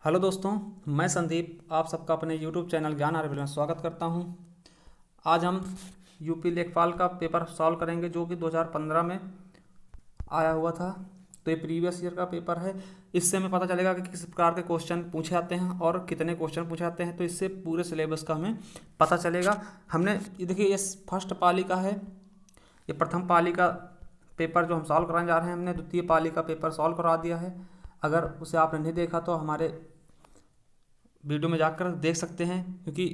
Hello दोस्तों, मैं संदीप आप सबका अपने YouTube चैनल ज्ञान आर्यभट्ट में स्वागत करता हूं। आज हम यूपी लेखपाल का पेपर सॉल्व करेंगे जो कि 2015 में आया हुआ था। तो ये प्रीवियस ईयर का पेपर है। इससे हमें पता चलेगा कि किस प्रकार के क्वेश्चन पूछे जाते हैं और कितने क्वेश्चन पूछे जाते हैं। तो इससे पूरे सिलेबस का हमें पता चलेगा। हमने ये देखिए, ये फर्स्ट पाली का है, ये प्रथम पाली का पेपर जो हम सॉल्व कराने जा रहे हैं। हमने द्वितीय पाली का पेपर सॉल्व करा दिया है। अगर उसे आपने नहीं देखा तो हमारे वीडियो में जाकर देख सकते हैं, क्योंकि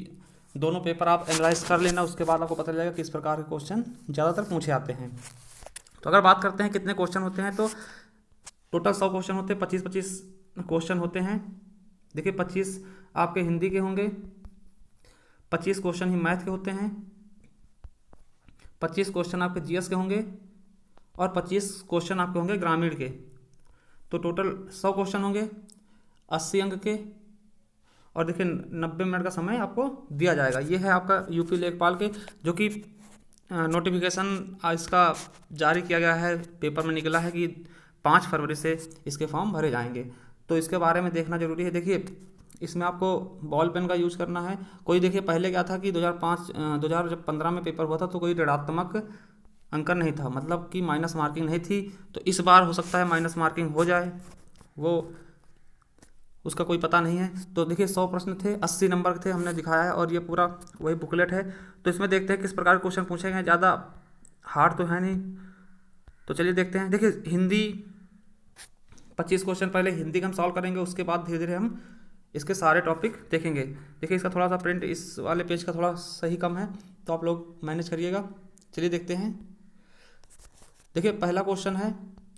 दोनों पेपर आप एनालाइज कर लेना, उसके बाद आपको पता चलेगा किस प्रकार के क्वेश्चन ज़्यादातर पूछे आते हैं। तो अगर बात करते हैं कितने क्वेश्चन होते हैं, तो टोटल 100 क्वेश्चन होते हैं, 25-25 क्वेश्चन होते हैं। देखिए 25 आपके हिंदी के होंगे, 25 क्वेश्चन ही मैथ के होते हैं, 25 क्वेश्चन आपके जीएस के होंगे और 25 क्वेश्चन आपके होंगे ग्रामीण के। तो टोटल 100 क्वेश्चन होंगे, 80 अंक के। और देखिए 90 मिनट का समय आपको दिया जाएगा। ये है आपका यूपी लेखपाल के, जो कि नोटिफिकेशन इसका जारी किया गया है, पेपर में निकला है कि 5 फरवरी से इसके फॉर्म भरे जाएंगे। तो इसके बारे में देखना जरूरी है। देखिए इसमें आपको बॉल पेन का यूज करना है। कोई देखिए पहले क्या था कि 2015 में पेपर हुआ था तो कोई ऋणात्मक अंकन नहीं था, मतलब कि माइनस मार्किंग नहीं थी। तो इस बार हो सकता है माइनस मार्किंग हो जाए, वो उसका कोई पता नहीं है। तो देखिए 100 प्रश्न थे, 80 नंबर थे, हमने दिखाया है और ये पूरा वही बुकलेट है। तो इसमें देखते हैं किस प्रकार के क्वेश्चन पूछे गए। ज़्यादा हार्ड तो है नहीं, तो चलिए देखते हैं। देखिए हिंदी 25 क्वेश्चन पहले हिंदी का हम सॉल्व करेंगे, उसके बाद धीरे धीरे हम इसके सारे टॉपिक देखेंगे। देखिए इसका थोड़ा सा प्रिंट इस वाले पेज का थोड़ा सही कम है, तो आप लोग मैनेज करिएगा। चलिए देखते हैं। देखिए पहला क्वेश्चन है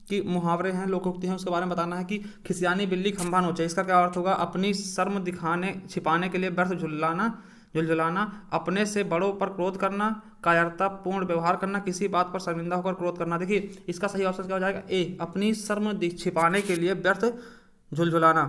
कि मुहावरे हैं, लोकोक्ति हैं, उसके बारे में बताना है कि खिसियानी बिल्ली खंभा नोचे, इसका क्या अर्थ होगा। अपनी शर्म दिखाने छिपाने के लिए व्यर्थ झुलझुलाना, अपने से बड़ों पर क्रोध करना, कायरतापूर्ण व्यवहार करना, किसी बात पर शर्मिंदा होकर क्रोध करना। देखिए इसका सही ऑप्शन क्या हो जाएगा, ए, अपनी शर्म छिपाने के लिए व्यर्थ झुलझुलाना।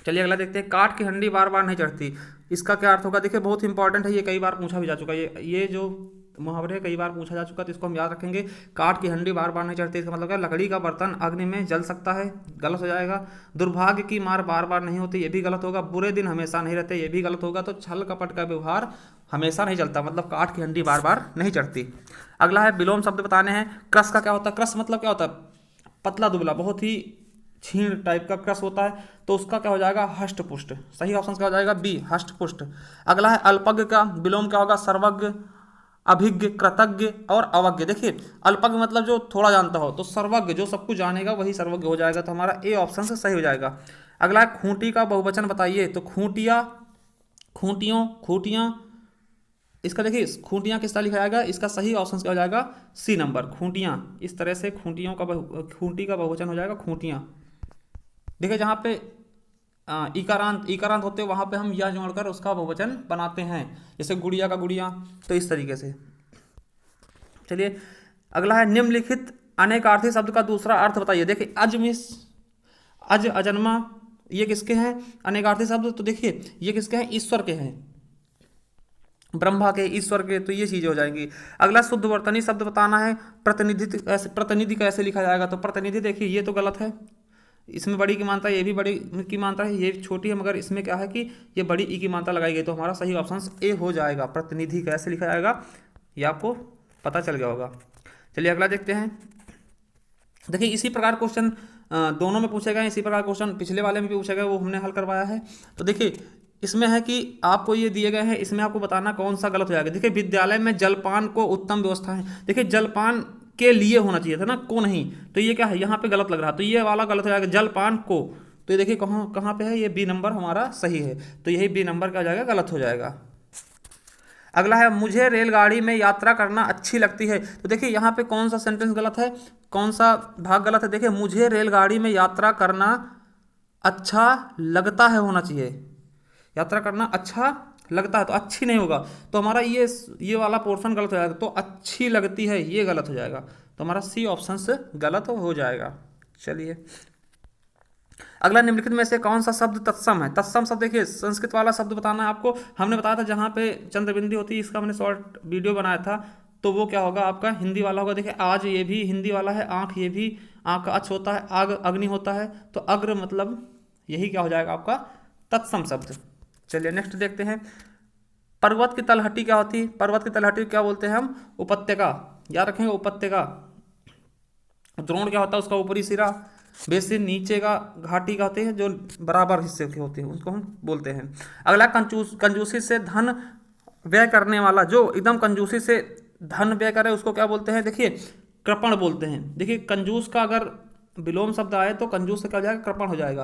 चलिए अगला देखते हैं। काठ की हंडी बार बार नहीं चढ़ती, इसका क्या अर्थ होगा। देखिए बहुत इंपॉर्टेंट है, ये कई बार पूछा भी जा चुका है। ये जो मुहावरे कई बार पूछा जा चुका है, तो इसको हम याद रखेंगे। काठ की हंडी बार बार नहीं चढ़ती, इसका मतलब है लकड़ी का बर्तन अग्नि में जल सकता है, गलत हो जाएगा। दुर्भाग्य की मार बार बार नहीं होती, ये भी गलत होगा। बुरे दिन हमेशा नहीं रहते, ये भी गलत होगा। तो छल कपट का व्यवहार हमेशा नहीं चलता, मतलब काठ की हंडी बार बार नहीं चढ़ती। अगला है विलोम शब्द बताने हैं। क्रस का क्या होता है। क्रस मतलब क्या होता है, पतला दुबला, बहुत ही छीण टाइप का क्रस होता है। तो उसका क्या हो जाएगा, हष्ट पुष्ट। सही ऑप्शन क्या हो जाएगा, बी, हष्ट पुष्ट। अगला है अल्पज्ञ का विलोम क्या होगा, सर्वज्ञ, अभिज्ञ, कृतज्ञ और अवज्ञ। देखिए अल्पज्ञ मतलब जो थोड़ा जानता हो, तो सर्वज्ञ जो सब कुछ जानेगा वही सर्वज्ञ हो जाएगा। तो हमारा ए ऑप्शन से सही हो जाएगा। अगला है खूंटी का बहुवचन बताइए। तो खूंटिया, खूंटियों, खूंटियाँ, इसका देखिए खूंटियाँ किस तरह लिखा जाएगा, इसका सही ऑप्शन क्या हो जाएगा, सी नंबर, खूंटियाँ। इस तरह से खूंटियों का खूंटी का बहुवचन हो जाएगा खूंटियाँ। देखिए जहाँ पे इकारांत इकारांत होते हैं वहाँ पे हम या जोड़कर उसका बहुवचन बनाते हैं, जैसे गुड़िया का गुड़िया। तो इस तरीके से। चलिए अगला है निम्नलिखित अनेकार्थी शब्द का दूसरा अर्थ बताइए। देखिए अज मिस, अज, अजन्मा, ये किसके हैं अनेकार्थी शब्द। तो देखिए ये किसके हैं, ईश्वर के हैं, ब्रह्मा के, ईश्वर के। तो ये चीज़ें हो जाएंगी। अगला शुद्ध वर्तनी शब्द बताना है। प्रतिनिधि कैसे लिखा जाएगा। तो प्रतिनिधि देखिए ये तो गलत है, इसमें बड़ी की मात्रा, ये भी बड़ी की मात्रा है, ये छोटी है, मगर इसमें क्या है कि ये बड़ी ई की मात्रा लगाई गई। तो हमारा सही ऑप्शन ए हो जाएगा। प्रतिनिधि कैसे लिखा जाएगा ये आपको पता चल गया होगा। चलिए अगला देखते हैं। देखिए इसी प्रकार क्वेश्चन दोनों में पूछे गए, इसी प्रकार क्वेश्चन पिछले वाले में भी पूछे गए, वो हमने हल करवाया है। तो देखिए इसमें है कि आपको ये दिए गए हैं, इसमें आपको बताना कौन सा गलत हो जाएगा। देखिए विद्यालय में जलपान को उत्तम व्यवस्था है। देखिए जलपान के लिए होना चाहिए था ना, को नहीं। तो ये क्या है, यहाँ पे गलत लग रहा है, तो ये वाला गलत हो जाएगा, जलपान को। तो ये देखिए कहाँ कहाँ पे है, ये बी नंबर हमारा सही है। तो यही बी नंबर क्या हो जाएगा, गलत हो जाएगा। अगला है मुझे रेलगाड़ी में यात्रा करना अच्छी लगती है। तो देखिए यहाँ पे कौन सा सेंटेंस गलत है, कौन सा भाग गलत है। देखिए मुझे रेलगाड़ी में यात्रा करना अच्छा लगता है होना चाहिए, यात्रा करना अच्छा लगता है, तो अच्छी नहीं होगा। तो हमारा ये वाला पोर्शन गलत हो जाएगा। तो अच्छी लगती है ये गलत हो जाएगा। तो हमारा सी ऑप्शन से गलत हो जाएगा। चलिए अगला निम्नलिखित में से कौन सा शब्द तत्सम है। तत्सम शब्द देखिए संस्कृत वाला शब्द बताना है आपको। हमने बताया था जहाँ पे चंद्रबिंदी होती है, इसका हमने शॉर्ट वीडियो बनाया था। तो वो क्या होगा आपका हिंदी वाला होगा। देखिए आज ये भी हिंदी वाला है। आँख, ये भी आँख का अच होता है। आग अग्नि होता है। तो अग्र मतलब यही क्या हो जाएगा आपका तत्सम शब्द। चलिए नेक्स्ट देखते हैं। पर्वत की तलहटी क्या होती है? पर्वत की तलहटी क्या बोलते हैं हम? उपत्यका। याद रखेंगे उपत्यका। द्रोण क्या होता है? उसका ऊपरी सिरा। बेसिन नीचे का घाटी का होते हैं जो बराबर हिस्से के होते हैं, उसको हम बोलते हैं। अगला कंजूसी से धन व्यय करने वाला, जो एकदम कंजूसी से धन व्यय करे उसको क्या बोलते हैं? देखिए कृपण बोलते हैं। देखिए कंजूस का अगर विलोम शब्द आए तो कंजूस से क्या हो जाएगा? कृपण हो जाएगा।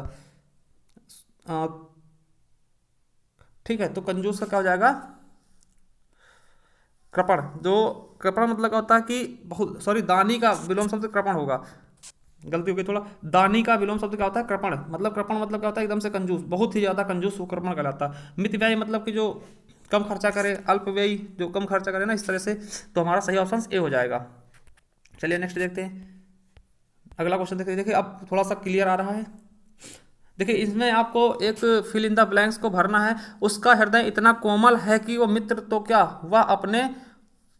अ, ठीक है, तो कंजूस का क्या हो जाएगा? कृपण। जो कृपण मतलब क्या होता है कि बहुत, सॉरी, दानी का विलोम शब्द कृपण होगा, गलती हो गई थोड़ा। दानी का विलोम शब्द क्या होता है? कृपण। मतलब कृपण मतलब क्या होता है? एकदम से कंजूस, बहुत ही ज्यादा कंजूस, वो कृपण कहलाता है। मित व्यय मतलब कि जो कम खर्चा करे, अल्प व्ययी जो कम खर्चा करे ना, इस तरह से। तो हमारा सही ऑप्शन ए हो जाएगा। चलिए नेक्स्ट देखते हैं। अगला क्वेश्चन देखिए, देखिए अब थोड़ा सा क्लियर आ रहा है। देखिए इसमें आपको एक फिल इन द ब्लैंक्स को भरना है। उसका हृदय इतना कोमल है कि वो मित्र तो क्या, वह अपने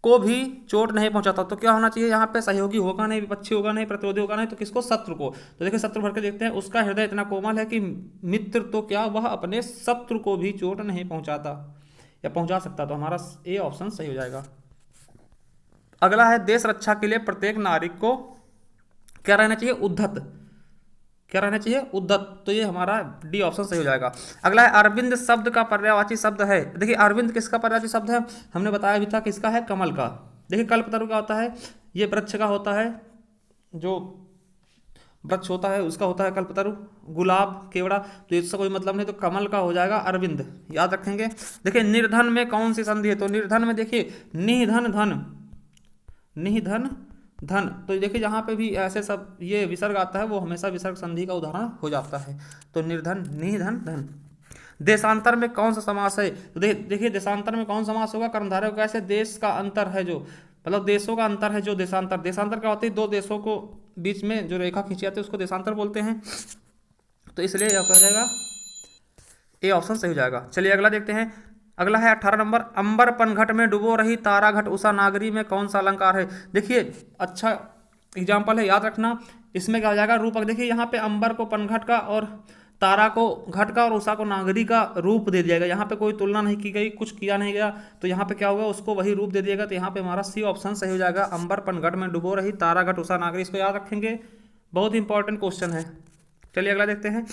को भी चोट नहीं पहुंचाता। तो क्या होना चाहिए यहाँ पे? सहयोगी होगा नहीं, विपक्षी होगा नहीं, प्रतिरोधी होगा नहीं, तो किसको? शत्रु को। तो देखिए शत्रु भर के देखते हैं। उसका हृदय इतना कोमल है कि मित्र तो क्या, वह अपने शत्रु को भी चोट नहीं पहुंचाता या पहुंचा सकता। तो हमारा ए ऑप्शन सही हो जाएगा। अगला है देश रक्षा के लिए प्रत्येक नागरिक को क्या रहना चाहिए? उद्धत। क्या रहना चाहिए? उद्धत। तो ये हमारा डी ऑप्शन सही हो जाएगा। अगला है अरविंद शब्द का पर्यायवाची शब्द है। देखिए अरविंद किसका पर्यायवाची शब्द है? हमने बताया भी था किसका है? कमल का। देखिए कल्पतरु का होता है, ये वृक्ष का होता है, जो वृक्ष होता है उसका होता है कल्पतरु। गुलाब, केवड़ा, तो इसका कोई मतलब नहीं, तो कमल का हो जाएगा अरविंद। याद रखेंगे। देखिए निर्धन में कौन सी संधि है? तो निर्धन में देखिए निधन धन, निधन धन। तो देखिए जहाँ पे भी ऐसे सब ये विसर्ग आता है वो हमेशा विसर्ग संधि का उदाहरण हो जाता है। तो निर्धन, निधन धन। देशांतर में कौन सा समास है? तो देखिए देशांतर में कौन समास होगा? कर्मधारय का। ऐसे देश का अंतर है जो, मतलब देशों का अंतर है जो देशांतर। देशांतर क्या होती है? दो देशों को बीच में जो रेखा खींची जाती है उसको देशांतर बोलते हैं। तो इसलिए यह क्या हो जाएगा? ए ऑप्शन सही हो जाएगा। चलिए अगला देखते हैं। अगला है 18 नंबर। अंबर पनघट में डुबो रही तारा घट उषा नागरी में कौन सा अलंकार है? देखिए अच्छा एग्जाम्पल है, याद रखना। इसमें क्या हो जाएगा? रूपक। देखिए यहाँ पे अंबर को पनघट का और तारा को घट का और उषा को नागरी का रूप दे दिया गया। यहाँ पे कोई तुलना नहीं की गई, कुछ किया नहीं गया, तो यहाँ पे क्या होगा? उसको वही रूप दे दिएगा। तो यहाँ पे हमारा सी ऑप्शन सही हो जाएगा। अंबर पनघट में डुबो रही तारा घट उषा नागरी, इसको याद रखेंगे, बहुत इंपॉर्टेंट क्वेश्चन है। चलिए अगला देखते हैं।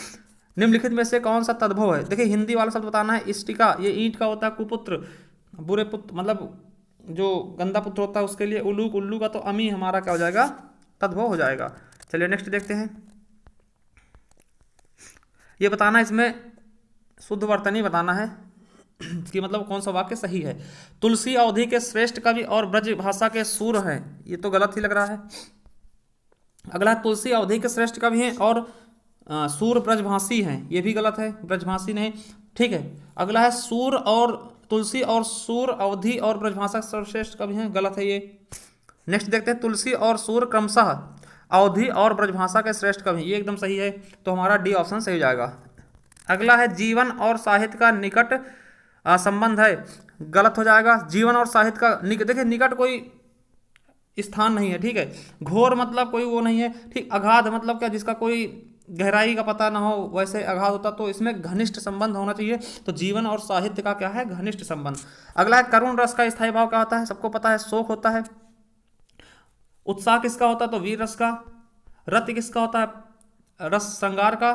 निम्नलिखित में से कौन सा तद्भव है? देखिए हिंदी वाला शब्द बताना है। इष्टिका, ये ईंट का होता है। कुपुत्र, बुरे पुत्र, मतलब जो गंदा पुत्र होता है उसके लिए। उल्लूक, उल्लू का तो अमी हमारा क्या हो जाएगा? तद्भव हो जाएगा। चलिए नेक्स्ट देखते हैं। ये बताना, इसमें शुद्ध वर्तनी बताना है कि मतलब कौन सा वाक्य सही है। तुलसी अवधि के श्रेष्ठ कवि और ब्रज भाषा के सूर हैं, ये तो गलत ही लग रहा है। अगला तुलसी अवधि के श्रेष्ठ कवि हैं और सूर ब्रजभाषी हैं, ये भी गलत है, ब्रजभाषी नहीं। ठीक है, अगला है सूर और तुलसी और सूर अवधि और ब्रजभाषा सर्वश्रेष्ठ कवि हैं, गलत है ये। नेक्स्ट देखते हैं। तुलसी और सूर क्रमशः अवधि और ब्रजभाषा के श्रेष्ठ कवि, ये एकदम सही है। तो हमारा डी ऑप्शन सही हो जाएगा। अगला है जीवन और साहित्य का निकट संबंध है, गलत हो जाएगा। जीवन और साहित्य का देखिए निकट कोई स्थान नहीं है, ठीक है। घोर मतलब कोई वो नहीं है, ठीक। अगाध मतलब क्या? जिसका कोई गहराई का पता ना हो, वैसे अगाध होता। तो इसमें घनिष्ठ संबंध होना चाहिए। तो जीवन और साहित्य का क्या है? घनिष्ठ संबंध। अगला है करुण रस का स्थायी भाव क्या होता है? सबको पता है, शोक होता है। उत्साह किसका होता है? तो वीर रस का। रति किसका होता है? रस श्रृंगार का,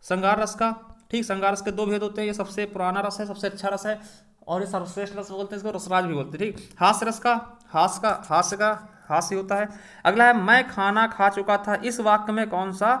श्रृंगार रस का, ठीक। श्रृंगार रस के दो भेद होते हैं, ये सबसे पुराना रस है, सबसे अच्छा रस है, और ये सर्वश्रेष्ठ रस बोलते हैं, इसको रसराज भी बोलते हैं, ठीक। हास्य रस का, हास्य का हास्य होता है। अगला है मैं खाना खा चुका था, इस वाक्य में कौन सा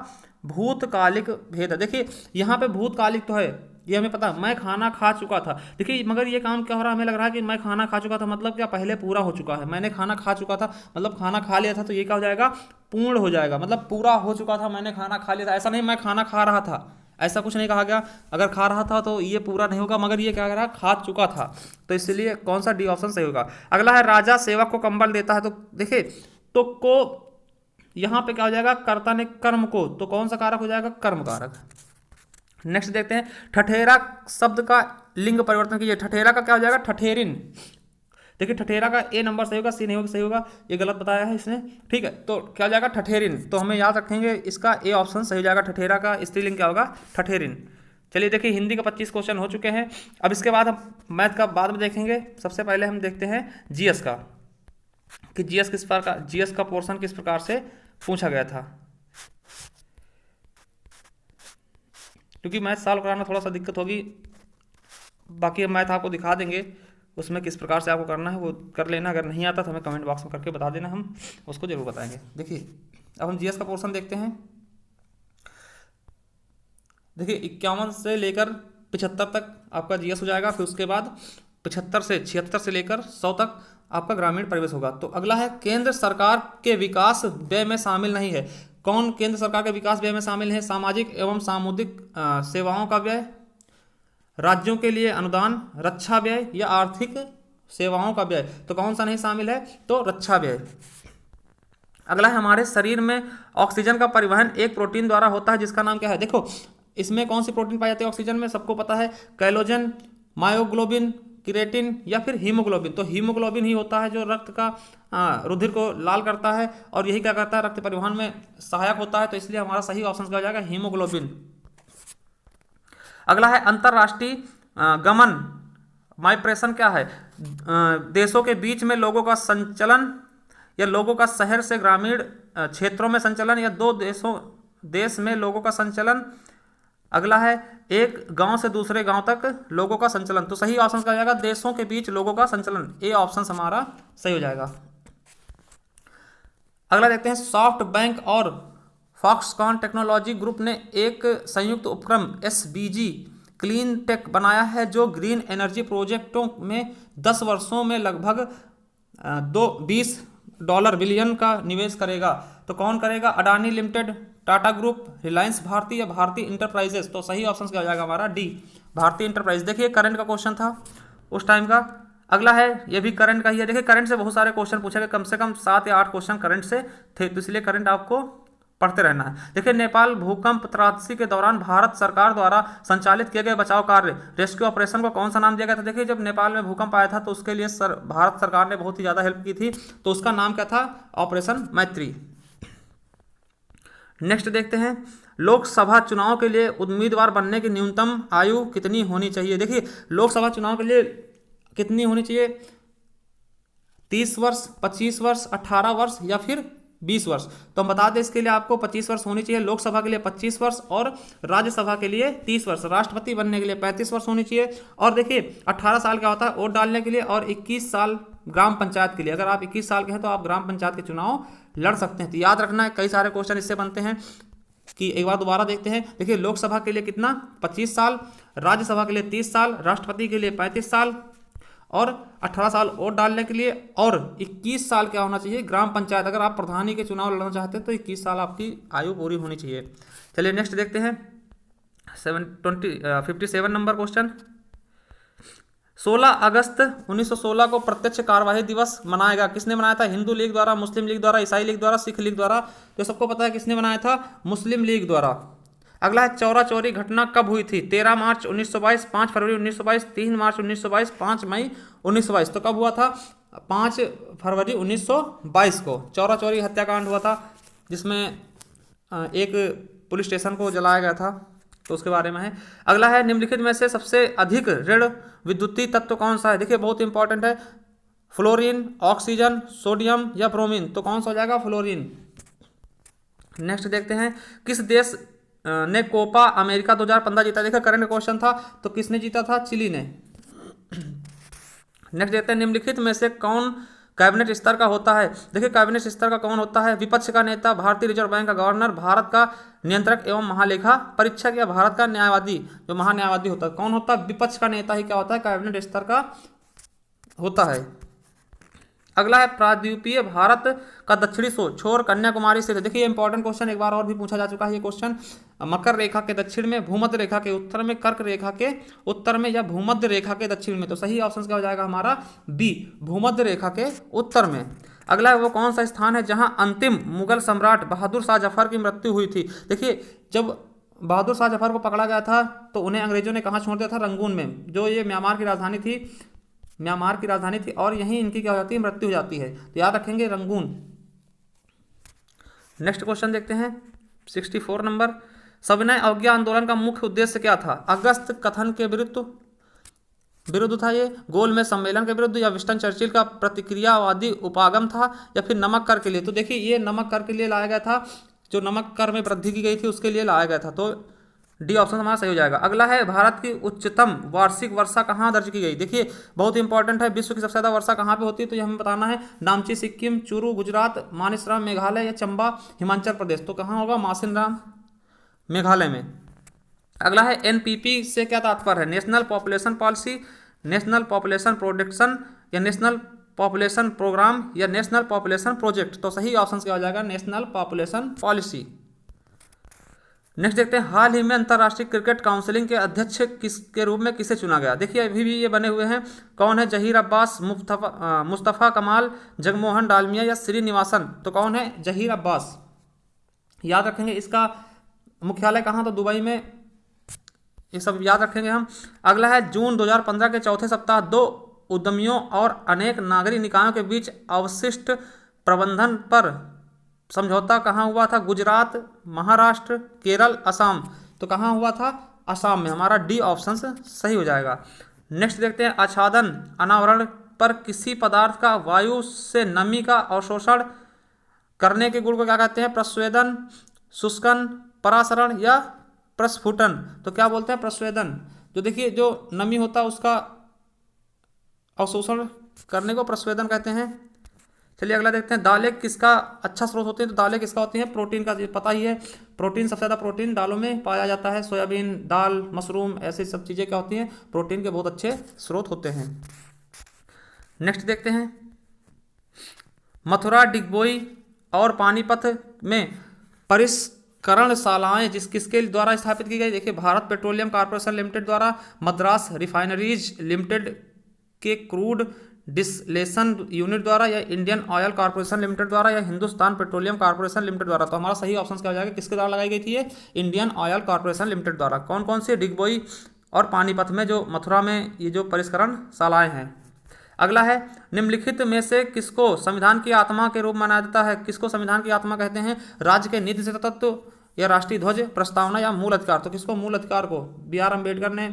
भूतकालिक भेद है? देखिए यहाँ पे भूतकालिक तो है, ये हमें पता, मैं खाना खा चुका था। देखिए मगर ये काम क्या हो रहा है? हमें लग रहा है कि मैं खाना खा चुका था मतलब क्या? पहले पूरा हो चुका है। मैंने खाना खा चुका था मतलब खाना खा लिया था, तो ये क्या हो जाएगा? पूर्ण हो जाएगा, मतलब पूरा हो चुका था, मैंने खाना खा लिया था। ऐसा नहीं मैं खाना खा रहा था, ऐसा कुछ नहीं कहा गया। अगर खा रहा था तो ये पूरा नहीं होगा, मगर ये क्या कह रहा है? खा चुका था। तो इसलिए कौन सा डी ऑप्शन सही होगा। अगला है राजा सेवक को कंबल देता है। तो देखिए तो को यहाँ पे क्या हो जाएगा? कर्ता ने कर्म को, तो कौन सा कारक हो जाएगा? कर्म कारक। नेक्स्ट देखते हैं। ठठेरा शब्द का लिंग परिवर्तन कीजिए। ठठेरा का क्या हो जाएगा? ठठेरिन। देखिए ठठेरा का ए नंबर सही होगा, सी नहीं होगा, सही होगा, ये गलत बताया है इसने। ठीक है, तो क्या हो जाएगा ठठेरिन, तो हमें याद रखेंगे इसका ए ऑप्शन सही हो जाएगा। ठठेरा का स्त्रीलिंग क्या होगा, ठठेरिन। चलिए देखिए हिंदी का 25 क्वेश्चन हो चुके हैं। अब इसके बाद हम मैथ का बाद में देखेंगे। सबसे पहले हम देखते हैं जीएस का, कि जीएस किस प्रकार, जीएस का पोर्शन किस प्रकार से पूछा गया था, क्योंकि मैथ सॉल्व कराना थोड़ा सा दिक्कत होगी। बाकी हम मैथ आपको दिखा देंगे, उसमें किस प्रकार से आपको करना है वो कर लेना। अगर नहीं आता तो हमें कमेंट बॉक्स में करके बता देना, हम उसको जरूर बताएंगे। देखिए अब हम जीएस का पोर्शन देखते हैं। देखिए 51 से लेकर 75 तक आपका जीएस हो जाएगा। फिर उसके बाद 75 से 76 से लेकर 100 तक आपका ग्रामीण परिवेश होगा। तो अगला है केंद्र सरकार के विकास व्यय में शामिल नहीं है। कौन केंद्र सरकार के विकास व्यय में शामिल है? सामाजिक एवं सामुदायिक सेवाओं का व्यय, राज्यों के लिए अनुदान, रक्षा व्यय या आर्थिक सेवाओं का व्यय। तो कौन सा नहीं शामिल है? तो रक्षा व्यय। अगला है हमारे शरीर में ऑक्सीजन का परिवहन एक प्रोटीन द्वारा होता है जिसका नाम क्या है? देखो इसमें कौन सी प्रोटीन पाई जाती है ऑक्सीजन में? सबको पता है, कैलोजन, मायोग्लोबिन, क्रिएटिन या फिर हीमोग्लोबिन। तो हीमोग्लोबिन ही होता है जो रक्त का रुधिर को लाल करता है और यही क्या करता है, रक्त परिवहन में सहायक होता है। तो इसलिए हमारा सही ऑप्शन क्या हो जाएगा, हीमोग्लोबिन। अगला है अंतरराष्ट्रीय गमन माइग्रेशन क्या है? देशों के बीच में लोगों का संचलन या लोगों का शहर से ग्रामीण क्षेत्रों में संचलन या दो देश में लोगों का संचलन। अगला है एक गांव से दूसरे गांव तक लोगों का संचलन। तो सही ऑप्शन क्या हो जाएगा, देशों के बीच लोगों का संचलन। ए ऑप्शन हमारा सही हो जाएगा। अगला देखते हैं सॉफ्ट बैंक और फॉक्सकॉन टेक्नोलॉजी ग्रुप ने एक संयुक्त उपक्रम एसबीजी क्लीन टेक बनाया है जो ग्रीन एनर्जी प्रोजेक्टों में 10 वर्षों में लगभग $20 बिलियन का निवेश करेगा। तो कौन करेगा? अडानी लिमिटेड, टाटा ग्रुप, रिलायंस भारती या भारती इंटरप्राइजेस। तो सही ऑप्शन क्या हो जाएगा हमारा, डी, भारती इंटरप्राइज। देखिए करंट का क्वेश्चन था उस टाइम का। अगला है ये भी करंट का ही है। देखिए करंट से बहुत सारे क्वेश्चन पूछे गए, कम से कम 7 या 8 क्वेश्चन करंट से थे, तो इसलिए करंट आपको पढ़ते रहना है। देखिए नेपाल भूकंप त्रासदी के दौरान भारत सरकार द्वारा संचालित किए गए बचाव कार्य रेस्क्यू ऑपरेशन को कौन सा नाम दिया गया था? देखिए जब नेपाल में भूकंप आया था तो उसके लिए भारत सरकार ने बहुत ही ज़्यादा हेल्प की थी, तो उसका नाम क्या था? ऑपरेशन मैत्री। नेक्स्ट देखते हैं लोकसभा चुनाव के लिए उम्मीदवार बनने की न्यूनतम आयु कितनी होनी चाहिए? देखिए लोकसभा चुनाव के लिए कितनी होनी चाहिए? 30 वर्ष, 25 वर्ष, 18 वर्ष या फिर 20 वर्ष। तो हम बता दें इसके लिए आपको 25 वर्ष होनी चाहिए, लोकसभा के लिए 25 वर्ष और राज्यसभा के लिए 30 वर्ष, राष्ट्रपति बनने के लिए 35 वर्ष होनी चाहिए। और देखिए 18 साल का होता है वोट डालने के लिए और 21 साल ग्राम पंचायत के लिए। अगर आप 21 साल के हैं तो आप ग्राम पंचायत के चुनाव लड़ सकते हैं। तो याद रखना है, कई सारे क्वेश्चन इससे बनते हैं कि एक बार दोबारा देखते हैं। देखिए लोकसभा के लिए कितना, 25 साल, राज्यसभा के लिए 30 साल, राष्ट्रपति के लिए 35 साल और 18 साल वोट डालने के लिए और 21 साल क्या होना चाहिए, ग्राम पंचायत। अगर आप प्रधानी के चुनाव लड़ना चाहते हैं तो 21 साल आपकी आयु पूरी होनी चाहिए। चलिए नेक्स्ट देखते हैं 57 नंबर क्वेश्चन। 16 अगस्त 1916 को प्रत्यक्ष कार्यवाही दिवस मनाएगा किसने बनाया था? हिंदू लीग द्वारा, मुस्लिम लीग द्वारा, ईसाई लीग द्वारा, सिख लीग द्वारा। तो सबको पता है किसने बनाया था, मुस्लिम लीग द्वारा। अगला है चौरा चौरी घटना कब हुई थी? 13 मार्च 1922, 5 फरवरी 1922, 3 मार्च 1922, 5 मई 1922। तो कब हुआ था? 5 फरवरी 1922 को चौरा चौरी हत्याकांड हुआ था, जिसमें एक पुलिस स्टेशन को जलाया गया था, तो उसके बारे में है। अगला है निम्नलिखित में से सबसे अधिक ऋण विद्युतीय तत्व कौन सा है? देखिए बहुत इंपॉर्टेंट है, फ्लोरीन, ऑक्सीजन, सोडियम या ब्रोमीन। तो कौन सा हो जाएगा? फ्लोरीन। नेक्स्ट देखते हैं किस देश ने कोपा अमेरिका 2015 जीता? देखिए करंट क्वेश्चन था, तो किसने जीता था? चिली ने। नेक्स्ट देखते हैं निम्नलिखित में से कौन कैबिनेट स्तर का होता है? देखिए कैबिनेट स्तर का कौन होता है? विपक्ष का नेता, भारतीय रिजर्व बैंक का गवर्नर, भारत का नियंत्रक एवं महालेखा परीक्षक या भारत का न्यायवादी। जो महान्यायवादी होता है कौन होता है? विपक्ष का नेता ही क्या होता है? कैबिनेट स्तर का होता है। अगला है प्रायद्वीपीय भारत का दक्षिणी छोर कन्याकुमारी से। देखिए इंपॉर्टेंट क्वेश्चन, एक बार और भी पूछा जा चुका है ये क्वेश्चन। मकर रेखा के दक्षिण में, भूमध्य रेखा के उत्तर में, कर्क रेखा के उत्तर में या भूमध्य रेखा के दक्षिण में। तो सही ऑप्शन क्या हो जाएगा हमारा? बी, भूमध्य रेखा के उत्तर में। अगला है वो कौन सा स्थान है जहां अंतिम मुगल सम्राट बहादुर शाह जफर की मृत्यु हुई थी? देखिए जब बहादुर शाह जफर को पकड़ा गया था तो उन्हें अंग्रेजों ने कहाँ छोड़ दिया था? रंगून में, जो ये म्यांमार की राजधानी थी म्यांमार की राजधानी थी और यहीं इनकी क्या हो जाती है, मृत्यु हो जाती है। तो याद रखेंगे रंगून। नेक्स्ट क्वेश्चन देखते हैं 64 नंबर। सविनय अवज्ञा आंदोलन का मुख्य उद्देश्य क्या था? अगस्त कथन के विरुद्ध था ये, गोलमेज सम्मेलन के विरुद्ध, या विंस्टन चर्चिल का प्रतिक्रियावादी उपागम था, या फिर नमक कर के लिए? तो देखिए ये नमक कर के लिए लाया गया था, जो नमक कर में वृद्धि की गई थी उसके लिए लाया गया था। तो डी ऑप्शन हमारा सही हो जाएगा। अगला है भारत की उच्चतम वार्षिक वर्षा कहाँ दर्ज की गई? देखिए बहुत इंपॉर्टेंट है, विश्व की सबसे ज़्यादा वर्षा कहाँ पे होती है? तो ये हमें बताना है। नामची सिक्किम, चूरू गुजरात, मानसराम मेघालय, या चंबा हिमाचल प्रदेश? तो कहाँ होगा? मासिनराम मेघालय में। अगला है एनपीपी से क्या तात्पर्य है? National population policy, national population production, या नेशनल पॉपुलेशन प्रोग्राम, या नेशनल पॉपुलेशन प्रोजेक्ट? तो सही ऑप्शन क्या हो जाएगा? National population policy. नेक्स्ट देखते हैं, हाल ही में अंतर्राष्ट्रीय क्रिकेट काउंसिलिंग के अध्यक्ष के रूप में किसे चुना गया? देखिए अभी भी ये बने हुए हैं, कौन है? जहीर अब्बास, मुस्तफ़ा कमाल, जगमोहन डालमिया, या श्रीनिवासन? तो कौन है? जहीर अब्बास। याद रखेंगे इसका मुख्यालय कहाँ? तो दुबई में। ये सब याद रखेंगे हम। अगला है जून 2015 के चौथे सप्ताह दो उद्यमियों और अनेक नागरिक निकायों के बीच अवशिष्ट प्रबंधन पर समझौता कहाँ हुआ था? गुजरात, महाराष्ट्र, केरल, असम? तो कहाँ हुआ था? असम में। हमारा डी ऑप्शन सही हो जाएगा। नेक्स्ट देखते हैं, आच्छादन अनावरण पर किसी पदार्थ का वायु से नमी का अवशोषण करने के गुण को क्या कहते हैं? प्रस्वेदन, शुष्कन, परासरण, या प्रस्फुटन? तो क्या बोलते हैं? प्रस्वेदन। जो देखिए जो नमी होता है उसका अवशोषण करने को प्रस्वेदन कहते हैं। चलिए अगला देखते हैं, दालें किसका अच्छा स्रोत होती है? तो दालें किसका होती हैं? प्रोटीन का। पता ही है, प्रोटीन सबसे ज़्यादा प्रोटीन दालों में पाया जाता है। सोयाबीन, दाल, मशरूम, ऐसी सब चीज़ें क्या होती हैं? प्रोटीन के बहुत अच्छे स्रोत होते हैं। नेक्स्ट देखते हैं, मथुरा, डिगबोई और पानीपत में परिष्करणशालाएं किसके द्वारा स्थापित की गई? देखिए भारत पेट्रोलियम कॉर्पोरेशन लिमिटेड द्वारा, मद्रास रिफाइनरीज लिमिटेड के क्रूड डिस्लेशन यूनिट द्वारा, या इंडियन ऑयल कॉर्पोरेशन लिमिटेड द्वारा, या हिंदुस्तान पेट्रोलियम कॉर्पोरेशन लिमिटेड द्वारा? तो हमारा सही ऑप्शन क्या हो जाएगा? किसके द्वारा लगाई गई थी ये? इंडियन ऑयल कॉर्पोरेशन लिमिटेड द्वारा। कौन कौन से? डिगबोई और पानीपत में, जो मथुरा में ये जो परिष्करणशालाएं हैं। अगला है, निम्नलिखित में से किसको संविधान की आत्मा के रूप में माना जाता है? किसको संविधान की आत्मा कहते हैं? राज्य के नीति से तत्व, या राष्ट्रीय ध्वज, प्रस्तावना, या मूल अधिकार? तो किसको? मूल अधिकार को। बी आर अम्बेडकर ने,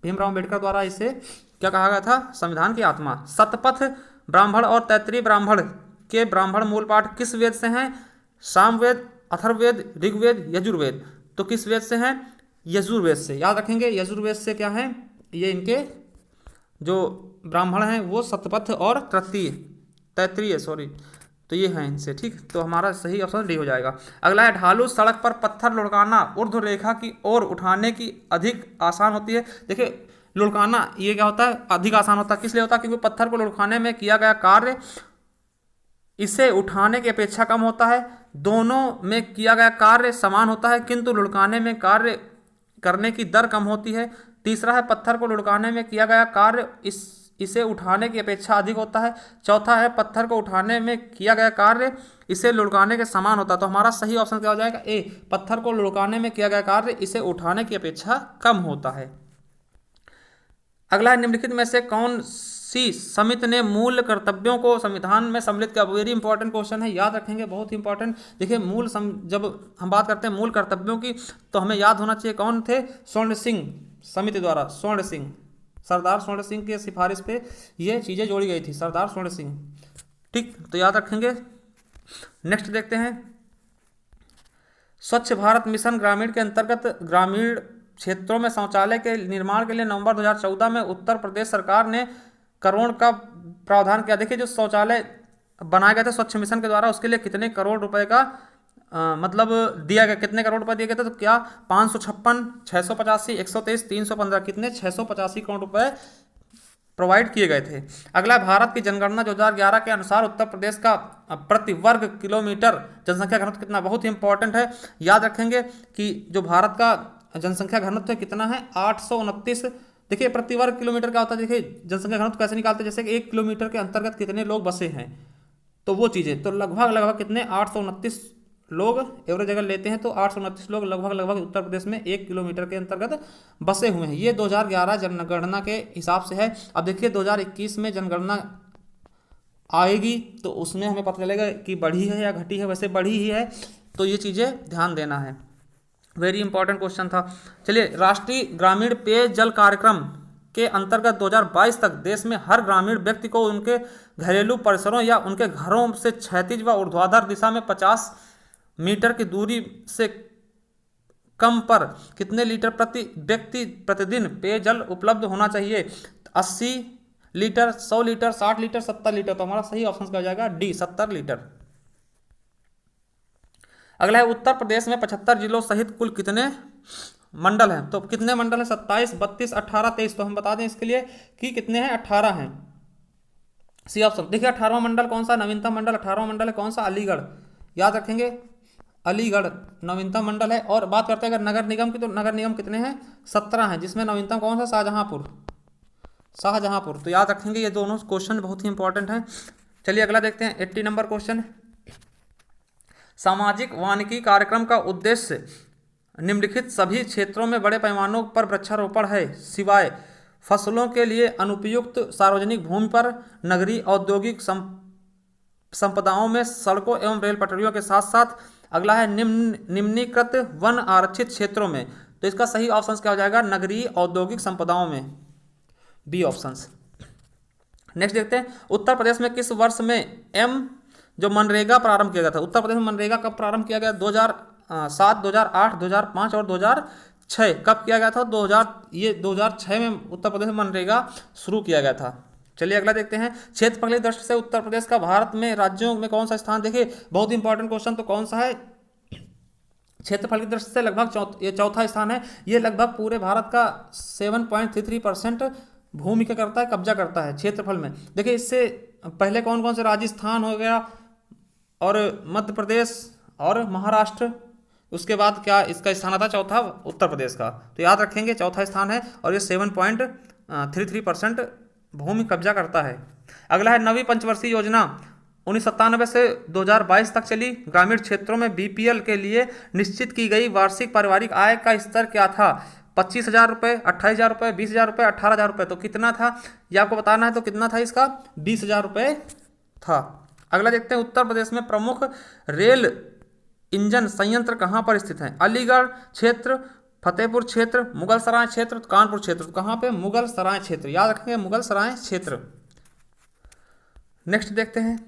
भीमराव अम्बेडकर द्वारा इसे क्या कहा गया था? संविधान की आत्मा। शतपथ ब्राह्मण और तैत्तिरीय ब्राह्मण के ब्राह्मण मूल पाठ किस वेद से हैं? सामवेद, अथर्ववेद, ऋग्वेद, यजुर्वेद? तो किस वेद से हैं? यजुर्वेद से। याद रखेंगे यजुर्वेद से क्या है? ये इनके जो ब्राह्मण हैं वो शतपथ और तैत्तिरीय तो ये हैं इनसे। ठीक, तो हमारा सही ऑप्शन डी हो जाएगा। अगला है, ढालू सड़क पर पत्थर लुढ़काना ऊर्ध्व रेखा की ओर उठाने की अधिक आसान होती है? देखिए लुढ़काना ये क्या होता है? अधिक आसान होता है। किस लिए होता है? क्योंकि पत्थर को लुढ़काने में किया गया कार्य इसे उठाने की अपेक्षा कम होता है। दोनों में किया गया कार्य समान होता है, किंतु लुढ़काने में कार्य करने की दर कम होती है। तीसरा है, पत्थर को लुढ़काने में किया गया कार्य इसे उठाने की अपेक्षा अधिक होता है। चौथा है, पत्थर को उठाने में किया गया कार्य इसे लुढ़काने के समान होता है। तो हमारा सही ऑप्शन क्या हो जाएगा? ए, पत्थर को लुढ़काने में किया गया कार्य इसे उठाने की अपेक्षा कम होता है। अगला है, निम्नलिखित में से कौन सी समिति ने मूल कर्तव्यों को संविधान में सम्मिलित किया? वेरी इंपॉर्टेंट क्वेश्चन है, याद रखेंगे, बहुत इंपॉर्टेंट। देखिए जब हम बात करते हैं मूल कर्तव्यों की तो हमें याद होना चाहिए कौन थे? स्वर्ण सिंह समिति द्वारा, स्वर्ण सिंह, सरदार स्वर्ण सिंह की सिफारिश पे ये चीज़ें जोड़ी गई थी, सरदार स्वर्ण सिंह। ठीक, तो याद रखेंगे। नेक्स्ट देखते हैं, स्वच्छ भारत मिशन ग्रामीण के अंतर्गत ग्रामीण क्षेत्रों में शौचालय के निर्माण के लिए नवंबर 2014 में उत्तर प्रदेश सरकार ने करोड़ का प्रावधान किया। देखिए जो शौचालय बनाए गए थे स्वच्छ मिशन के द्वारा उसके लिए कितने करोड़ रुपए का मतलब दिया गया, कितने करोड़ रुपए दिए गए थे? तो क्या 556, 685, 123, 315, कितने? 685 करोड़ रुपए प्रोवाइड किए गए थे। अगला, भारत की जनगणना 2011 के अनुसार उत्तर प्रदेश का प्रति वर्ग किलोमीटर जनसंख्या घनत्व कितना? बहुत ही इंपॉर्टेंट है, याद रखेंगे कि जो भारत का जनसंख्या घनत्व कितना है? 829। देखिए प्रति वर्ग किलोमीटर क्या होता है? देखिए जनसंख्या घनत्व कैसे निकालते हैं? जैसे कि 1 किलोमीटर के अंतर्गत कितने लोग बसे हैं, तो वो चीज़ें तो लगभग कितने? 829 लोग एवरेज अगर लेते हैं तो 829 लोग लगभग उत्तर प्रदेश में 1 किलोमीटर के अंतर्गत बसे हुए हैं। ये 2011 जनगणना के हिसाब से है। अब देखिए 2021 में जनगणना आएगी तो उसमें हमें पता चलेगा कि बढ़ी है या घटी है। वैसे बढ़ी ही है, तो ये चीज़ें ध्यान देना है। वेरी इंपॉर्टेंट क्वेश्चन था। चलिए, राष्ट्रीय ग्रामीण पेयजल कार्यक्रम के अंतर्गत 2022 तक देश में हर ग्रामीण व्यक्ति को उनके घरेलू परिसरों या उनके घरों से क्षैतिज व ऊर्ध्वाधर दिशा में 50 मीटर की दूरी से कम पर कितने लीटर प्रति व्यक्ति प्रतिदिन पेयजल उपलब्ध होना चाहिए? 80 लीटर, 100 लीटर, 60 लीटर, 70 लीटर। तो हमारा सही ऑप्शन क्या हो जाएगा? D, 70 litre. अगला है, उत्तर प्रदेश में 75 जिलों सहित कुल कितने मंडल हैं? तो कितने मंडल हैं? 27, 32, 18, 23। तो हम बता दें इसके लिए कि कितने हैं? 18 हैं। C option. देखिए 18वां मंडल कौन सा? नवीनतम मंडल 18वां मंडल है कौन सा? अलीगढ़। याद रखेंगे, अलीगढ़ नवीनतम मंडल है। और बात करते हैं अगर नगर निगम की, तो नगर निगम कितने हैं? 17 हैं, जिसमें नवीनतम कौन सा? शाहजहांपुर। तो याद रखेंगे, ये दोनों क्वेश्चन बहुत ही इंपॉर्टेंट हैं। चलिए अगला देखते हैं, 80 नंबर क्वेश्चन। सामाजिक वानिकी कार्यक्रम का उद्देश्य निम्नलिखित सभी क्षेत्रों में बड़े पैमानों पर वृक्षारोपण है, सिवाय फसलों के लिए अनुपयुक्त सार्वजनिक भूमि पर नगरीय औद्योगिक संपदाओं में सड़कों एवं रेल पटरियों के साथ साथ। अगला है, निम्नलिखित वन आरक्षित क्षेत्रों में। तो इसका सही ऑप्शन क्या हो जाएगा? नगरीय औद्योगिक संपदाओं में, बी ऑप्शन। नेक्स्ट देखते हैं, उत्तर प्रदेश में किस वर्ष में जो मनरेगा प्रारंभ किया गया था? उत्तर प्रदेश में मनरेगा कब प्रारंभ किया गया? 2007, 2008, 2005 और 2006। कब किया गया था? 2006 में उत्तर प्रदेश में मनरेगा शुरू किया गया था। चलिए अगला देखते हैं, क्षेत्रफल की दृष्टि से उत्तर प्रदेश का भारत में राज्यों में कौन सा स्थान? देखिए बहुत इंपॉर्टेंट क्वेश्चन, तो कौन सा है? क्षेत्रफल की दृष्टि से लगभग ये चौथा स्थान है। ये लगभग पूरे भारत का 7.33% भूमि क्या करता है? कब्जा करता है क्षेत्रफल में। देखिए इससे पहले कौन कौन से? राजस्थान हो गया और मध्य प्रदेश और महाराष्ट्र। उसके बाद क्या इसका स्थान आता? चौथा उत्तर प्रदेश का। तो याद रखेंगे चौथा स्थान है और ये 7.33% भूमि कब्जा करता है। अगला है, नवी पंचवर्षीय योजना 1997 से 2022 तक चली। ग्रामीण क्षेत्रों में बीपीएल के लिए निश्चित की गई वार्षिक पारिवारिक आय का स्तर क्या था? 25,000 रुपये, 28,000 रुपये, 20,000 रुपये, 18,000 रुपये। तो कितना था ये आपको बताना है। तो कितना था इसका? 20,000 रुपये था। अगला देखते हैं, उत्तर प्रदेश में प्रमुख रेल इंजन संयंत्र कहाँ पर स्थित हैं? अलीगढ़ क्षेत्र, फतेहपुर क्षेत्र, मुगल सराय क्षेत्र, कानपुर क्षेत्र। तो कहाँ पे? मुगल सराय क्षेत्र। याद रखेंगे मुगल सराय क्षेत्र। नेक्स्ट देखते हैं,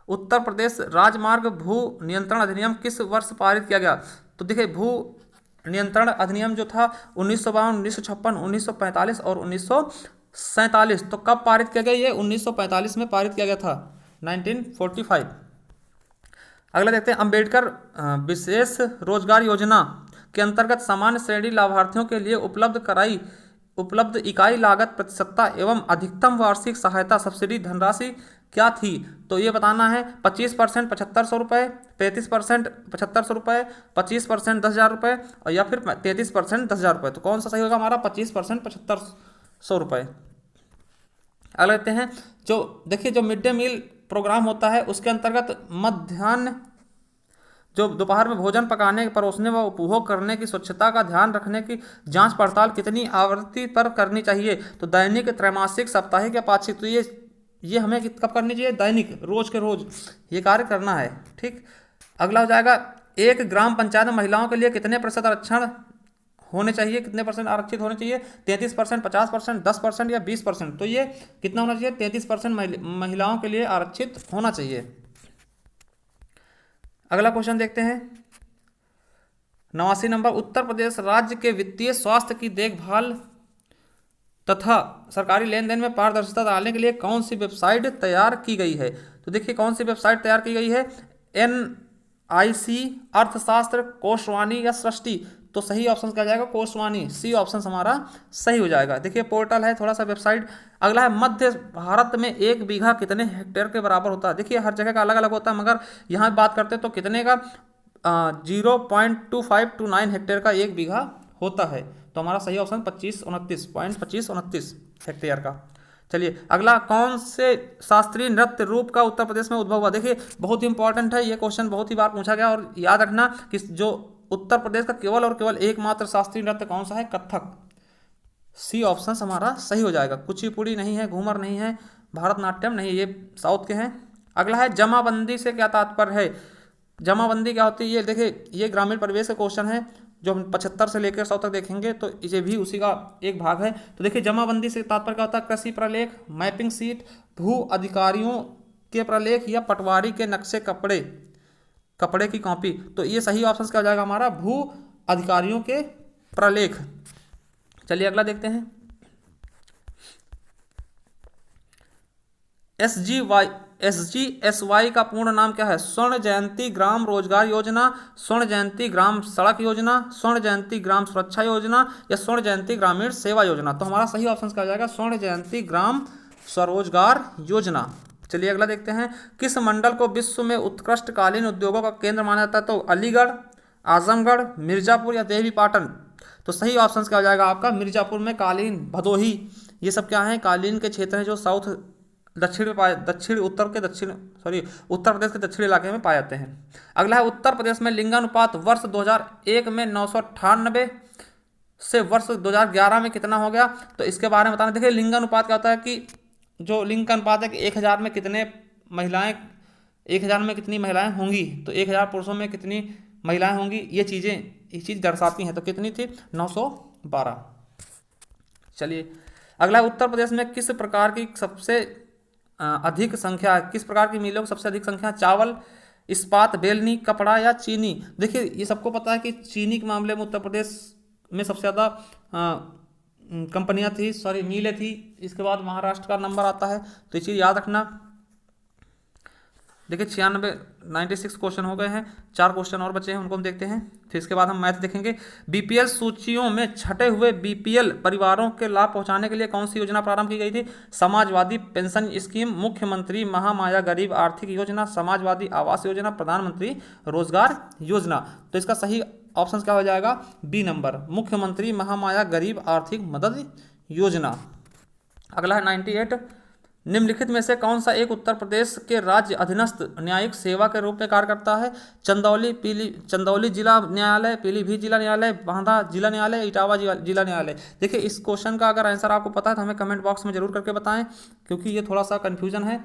उत्तर प्रदेश राजमार्ग भू नियंत्रण अधिनियम किस वर्ष पारित किया गया? तो देखिए भू नियंत्रण अधिनियम जो था 1952, 1956, 1945 और 1947। तो कब पारित किया गया? ये 1945 में पारित किया गया था, 1945। अगला देखते हैं, अंबेडकर विशेष रोजगार योजना के अंतर्गत सामान्य श्रेणी लाभार्थियों के लिए उपलब्ध इकाई लागत प्रतिशतता एवं अधिकतम वार्षिक सहायता सब्सिडी धनराशि क्या थी? तो ये बताना है। 25% 7,500 रुपये, 35% 7,500 रुपये, 25% 10,000 रुपये और या फिर 33% 10,000 रुपये। तो कौन सा सही होगा हमारा? 25% 7,500 रुपये। अगले लेते हैं, जो देखिए जो मिड डे मील प्रोग्राम होता है उसके अंतर्गत मध्याह्न जो दोपहर में भोजन पकाने, परोसने व उपभोग करने की स्वच्छता का ध्यान रखने की जांच पड़ताल कितनी आवृत्ति पर करनी चाहिए? तो दैनिक, त्रैमासिक, साप्ताहिक या पाक्षिक। तो ये हमें कब करनी चाहिए? दैनिक, रोज के रोज ये कार्य करना है। ठीक। अगला हो जाएगा, एक ग्राम पंचायत में महिलाओं के लिए कितने प्रतिशत आरक्षण होने चाहिए? कितने परसेंट आरक्षित होने चाहिए? 33%, 50%, 10% या 20%। तो ये कितना होना चाहिए? 33% महिलाओं के लिए आरक्षित होना चाहिए। अगला क्वेश्चन देखते हैं, 89 नंबर, उत्तर प्रदेश राज्य के वित्तीय स्वास्थ्य की देखभाल तथा सरकारी लेन देन में पारदर्शिता डालने के लिए कौन सी वेबसाइट तैयार की गई है? तो देखिए कौन सी वेबसाइट तैयार की गई है? NIC, अर्थशास्त्र, कोशवाणी या सृष्टि। तो सही ऑप्शन क्या जाएगा? कोशवाणी, सी ऑप्शन हमारा सही हो जाएगा। देखिए पोर्टल है थोड़ा सा वेबसाइट। अगला है, मध्य भारत में 1 बीघा कितने हेक्टेयर के बराबर होता है? देखिए हर जगह का अलग अलग होता है, मगर यहाँ बात करते हैं तो कितने का? 0.2529 हेक्टेयर का 1 बीघा होता है। तो हमारा सही ऑप्शन 2529 हेक्टेयर का। चलिए अगला, कौन से शास्त्रीय नृत्य रूप का उत्तर प्रदेश में उद्भव हुआ? देखिए बहुत ही इंपॉर्टेंट है ये क्वेश्चन, बहुत ही बार पूछा गया, और याद रखना कि जो उत्तर प्रदेश का केवल और केवल एकमात्र शास्त्रीय नृत्य कौन सा है? कथक। सी ऑप्शन हमारा सही हो जाएगा। कुचिपुड़ी नहीं है, घूमर नहीं है, भारतनाट्यम नहीं, ये साउथ के हैं। अगला है, जमाबंदी से क्या तात्पर्य है? जमाबंदी क्या होती है? ये देखिए, ये ग्रामीण परिवेश का क्वेश्चन है, जो हम 75 से लेकर 100 तक देखेंगे तो ये भी उसी का एक भाग है। तो देखिए, जमाबंदी से तात्पर्य क्या होता है? कृषि प्रलेख, मैपिंग सीट, भू अधिकारियों के प्रलेख, या पटवारी के नक्शे, कपड़े की कॉपी। तो ये सही ऑप्शन क्या हो जाएगा हमारा? भू अधिकारियों के प्रलेख। चलिए अगला देखते हैं। SGSY का पूर्ण नाम क्या है? स्वर्ण जयंती ग्राम रोजगार योजना, स्वर्ण जयंती ग्राम सड़क योजना, स्वर्ण जयंती ग्राम सुरक्षा योजना, या स्वर्ण जयंती ग्रामीण सेवा योजना। तो हमारा सही ऑप्शन क्या हो जाएगा? स्वर्ण जयंती ग्राम स्वरोजगार योजना। चलिए अगला देखते हैं। किस मंडल को विश्व में उत्कृष्ट कालीन उद्योगों का केंद्र माना जाता है? तो अलीगढ़, आजमगढ़, मिर्जापुर, या देवी पाटन। तो सही ऑप्शन क्या हो जाएगा आपका? मिर्जापुर में कालीन, भदोही, ये सब क्या है? कालीन के क्षेत्र हैं जो साउथ उत्तर प्रदेश के दक्षिणी इलाके में पाए जाते हैं। अगला है, उत्तर प्रदेश में लिंगानुपात वर्ष 2001 में 998 से वर्ष 2011 में कितना हो गया? तो इसके बारे में बताना। देखिए लिंगानुपात क्या होता है कि जो लिंग का अनुपात है कि 1000 में कितने महिलाएं, 1000 में कितनी महिलाएं होंगी, तो 1000 पुरुषों में कितनी महिलाएं होंगी, ये चीज़ दर्शाती हैं। तो कितनी थी? 912। चलिए अगला, उत्तर प्रदेश में किस प्रकार की सबसे अधिक संख्या, किस प्रकार की मिलों की सबसे अधिक संख्या? चावल, इस्पात, बेलनी, कपड़ा, या चीनी। देखिए ये सबको पता है कि चीनी के मामले में उत्तर प्रदेश में सबसे ज़्यादा कंपनियां थी, मिलें थी। इसके बाद महाराष्ट्र का नंबर आता है, तो ये चीज़ याद रखना। देखिए 96 क्वेश्चन हो गए हैं, 4 क्वेश्चन और बचे हैं, उनको हम देखते हैं, फिर इसके बाद हम मैथ देखेंगे। बीपीएल सूचियों में छटे हुए बीपीएल परिवारों के लाभ पहुंचाने के लिए कौन सी योजना प्रारंभ की गई थी? समाजवादी पेंशन स्कीम, मुख्यमंत्री महामाया गरीब आर्थिक योजना, समाजवादी आवास योजना, प्रधानमंत्री रोजगार योजना। तो इसका सही ऑप्शन क्या हो जाएगा? बी नंबर, मुख्यमंत्री महामाया गरीब आर्थिक मदद योजना। अगला है 98, निम्नलिखित में से कौन सा एक उत्तर प्रदेश के राज्य अधीनस्थ न्यायिक सेवा के रूप में कार्य करता है? चंदौली जिला न्यायालय, पीलीभीत जिला न्यायालय, बांदा जिला न्यायालय, इटावा जिला न्यायालय। देखिए इस क्वेश्चन का अगर आंसर आपको पता है तो हमें कमेंट बॉक्स में जरूर करके बताएं, क्योंकि ये थोड़ा सा कन्फ्यूजन है।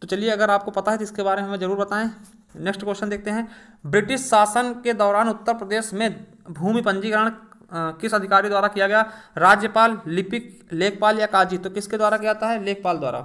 तो चलिए अगर आपको पता है तो इसके बारे में हमें जरूर बताएं। नेक्स्ट क्वेश्चन देखते हैं। ब्रिटिश शासन के दौरान उत्तर प्रदेश में भूमि पंजीकरण किस अधिकारी द्वारा किया गया? राज्यपाल, लिपिक, लेखपाल, या काजी। तो किसके द्वारा किया जाता है? लेखपाल द्वारा।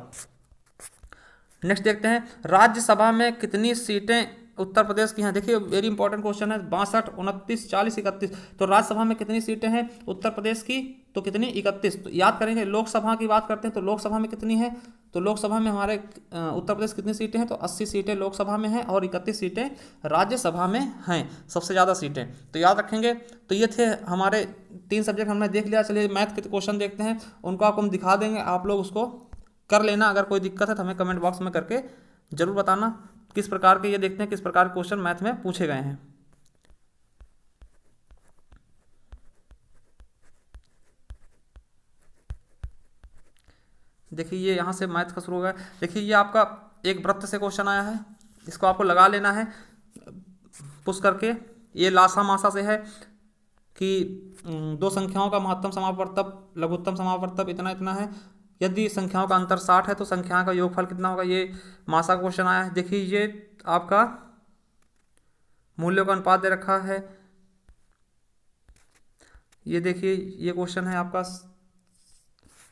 नेक्स्ट देखते हैं, राज्यसभा में कितनी सीटें उत्तर प्रदेश की हैं? देखिए वेरी इंपॉर्टेंट क्वेश्चन है। 62, 29, 40, 31। तो राज्यसभा में कितनी सीटें हैं उत्तर प्रदेश की? तो कितनी? 31। तो याद करेंगे, लोकसभा की बात करते हैं तो लोकसभा में कितनी है? तो लोकसभा में हमारे उत्तर प्रदेश कितनी सीटें हैं? तो 80 सीटें लोकसभा में हैं और 31 सीटें राज्यसभा में हैं, सबसे ज़्यादा सीटें। तो याद रखेंगे। तो ये थे हमारे 3 सब्जेक्ट हमने देख लिया। चलिए मैथ के क्वेश्चन देखते हैं, उनको आपको हम दिखा देंगे, आप लोग उसको कर लेना। अगर कोई दिक्कत है तो हमें कमेंट बॉक्स में करके जरूर बताना किस प्रकार के, ये देखते हैं किस प्रकार के क्वेश्चन मैथ में पूछे गए हैं। देखिए ये यहाँ से मैथ का शुरू हो गया। देखिए ये आपका एक वृत्त से क्वेश्चन आया है, इसको आपको लगा लेना है पुश करके। ये लासा मासा से है कि 2 संख्याओं का महत्तम समापवर्तक, लघुत्तम समापवर्तक इतना इतना है। यदि संख्याओं का अंतर 60 है तो संख्या का योगफल कितना होगा? ये मासा क्वेश्चन आया है। देखिए ये आपका मूल्यों का अनुपात दे रखा है। ये देखिए ये क्वेश्चन है आपका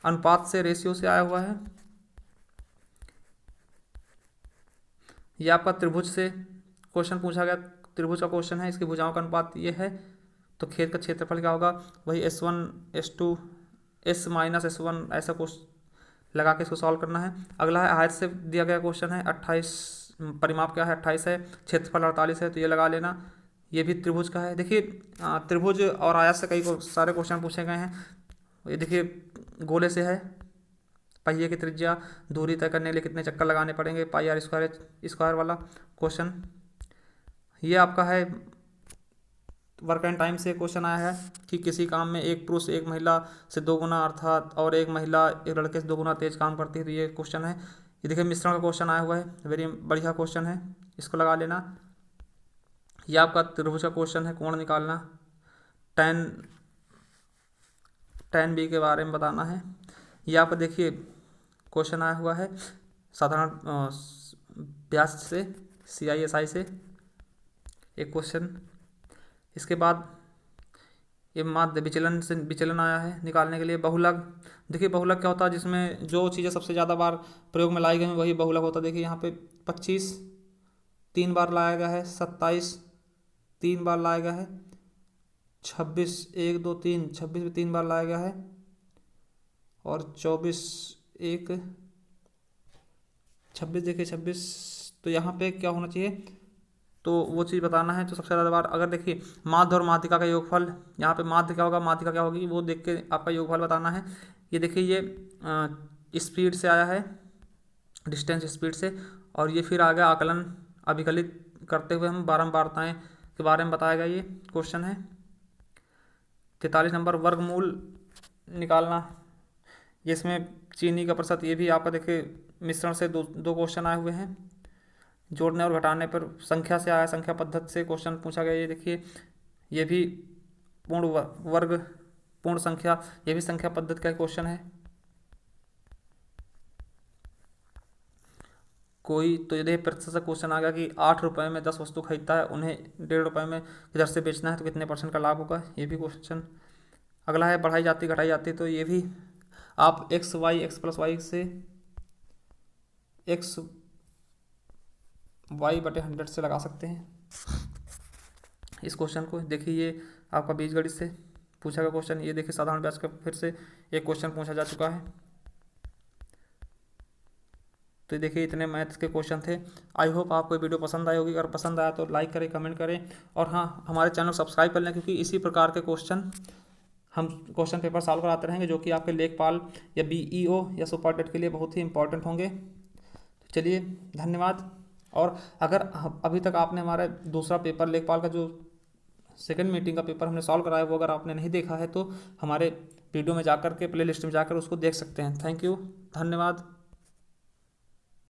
अनुपात से, रेशियो से आया हुआ है। ये आपका त्रिभुज से क्वेश्चन पूछा गया, त्रिभुज का क्वेश्चन है, इसकी भुजाओं का अनुपात ये है। तो खेत का क्षेत्रफल क्या होगा? वही S1 S2 S minus S1, ऐसा क्वेश्चन लगा के इसको सॉल्व करना है। अगला है आयत से दिया गया क्वेश्चन है। 28 परिमाप क्या है? 28 है, क्षेत्रफल 48 है, तो ये लगा लेना। ये भी त्रिभुज का है। देखिए त्रिभुज और आयत से कई सारे क्वेश्चन पूछे गए हैं। ये देखिए गोले से है, पहिए की त्रिज्या, दूरी तय करने के लिए कितने चक्कर लगाने पड़ेंगे, पाई आर स्क्वायर वाला क्वेश्चन। ये आपका है वर्क एंड टाइम से क्वेश्चन आया है कि किसी काम में एक पुरुष एक महिला से 2 गुना अर्थात और एक महिला एक लड़के से 2 गुना तेज काम करती है, तो ये क्वेश्चन है। ये देखिए मिश्रण का क्वेश्चन आया हुआ है, वेरी बढ़िया क्वेश्चन है, इसको लगा लेना। ये आपका त्रिभुज का क्वेश्चन है, कोण निकालना, टेन बी के बारे में बताना है। ये आपका देखिए क्वेश्चन आया हुआ है साधारण व्यास से, CISI से एक क्वेश्चन। इसके बाद ये माध्य विचलन से विचलन आया है निकालने के लिए। बहुलक, देखिए बहुलक क्या होता है, जिसमें जो चीज़ें सबसे ज़्यादा बार प्रयोग में लाई गई हैं वही बहुलक होता है। देखिए यहाँ पे 25 3 बार लाया गया है, 27 3 बार लाया गया है, 26 1 2 3 26 भी 3 बार लाया गया है, और 24 26 देखिए 26। तो यहाँ पे क्या होना चाहिए, तो वो चीज़ बताना है। तो सबसे ज़्यादा बार अगर देखिए माध्य और माध्यिका का योगफल, यहाँ पे माध्य क्या होगा माध्यिका क्या होगी वो देख के आपका योगफल बताना है। ये देखिए ये स्पीड से आया है, डिस्टेंस स्पीड से, और ये फिर आ गया आकलन अभिकलित करते हुए हम बारंबारताएँ के बारे में बताया गया ये क्वेश्चन है। 43 नंबर वर्गमूल निकालना, ये इसमें चीनी का प्रतिशत, ये भी आपका देखिए मिश्रण से दो क्वेश्चन आए हुए हैं। जोड़ने और घटाने पर संख्या से आया, संख्या पद्धति से क्वेश्चन पूछा गया। ये देखिए ये भी पूर्ण वर्ग पूर्ण संख्या, ये भी संख्या पद्धति का क्वेश्चन है। कोई तो यदि प्रतिशत से क्वेश्चन आ गया कि 8 रुपये में 10 वस्तु खरीदता है, उन्हें 1.5 रुपये में किधर से बेचना है, तो कितने % का लाभ होगा, ये भी क्वेश्चन। अगला है बढ़ाई जाती घटाई जाती, तो ये भी आप x प्लस वाई से x y/100 से लगा सकते हैं इस क्वेश्चन को। देखिए ये आपका बीजगणित से पूछा गया क्वेश्चन। ये देखिए साधारण व्यास का फिर से एक क्वेश्चन पूछा जा चुका है। तो देखिए इतने मैथ्स के क्वेश्चन थे। आई होप आपको वीडियो पसंद आई होगी। अगर पसंद आया तो लाइक करें, कमेंट करें, और हाँ हमारे चैनल सब्सक्राइब कर लें, क्योंकि इसी प्रकार के क्वेश्चन हम क्वेश्चन पेपर सॉल्व कराते रहेंगे, जो कि आपके लेखपाल या BEO या सुपर टेट के लिए बहुत ही इंपॉर्टेंट होंगे। चलिए धन्यवाद। और अगर अभी तक आपने हमारा दूसरा पेपर लेखपाल का जो सेकंड मीटिंग का पेपर हमने सॉल्व कराया वो अगर आपने नहीं देखा है तो हमारे वीडियो में जाकर के प्लेलिस्ट में जाकर उसको देख सकते हैं। थैंक यू, धन्यवाद।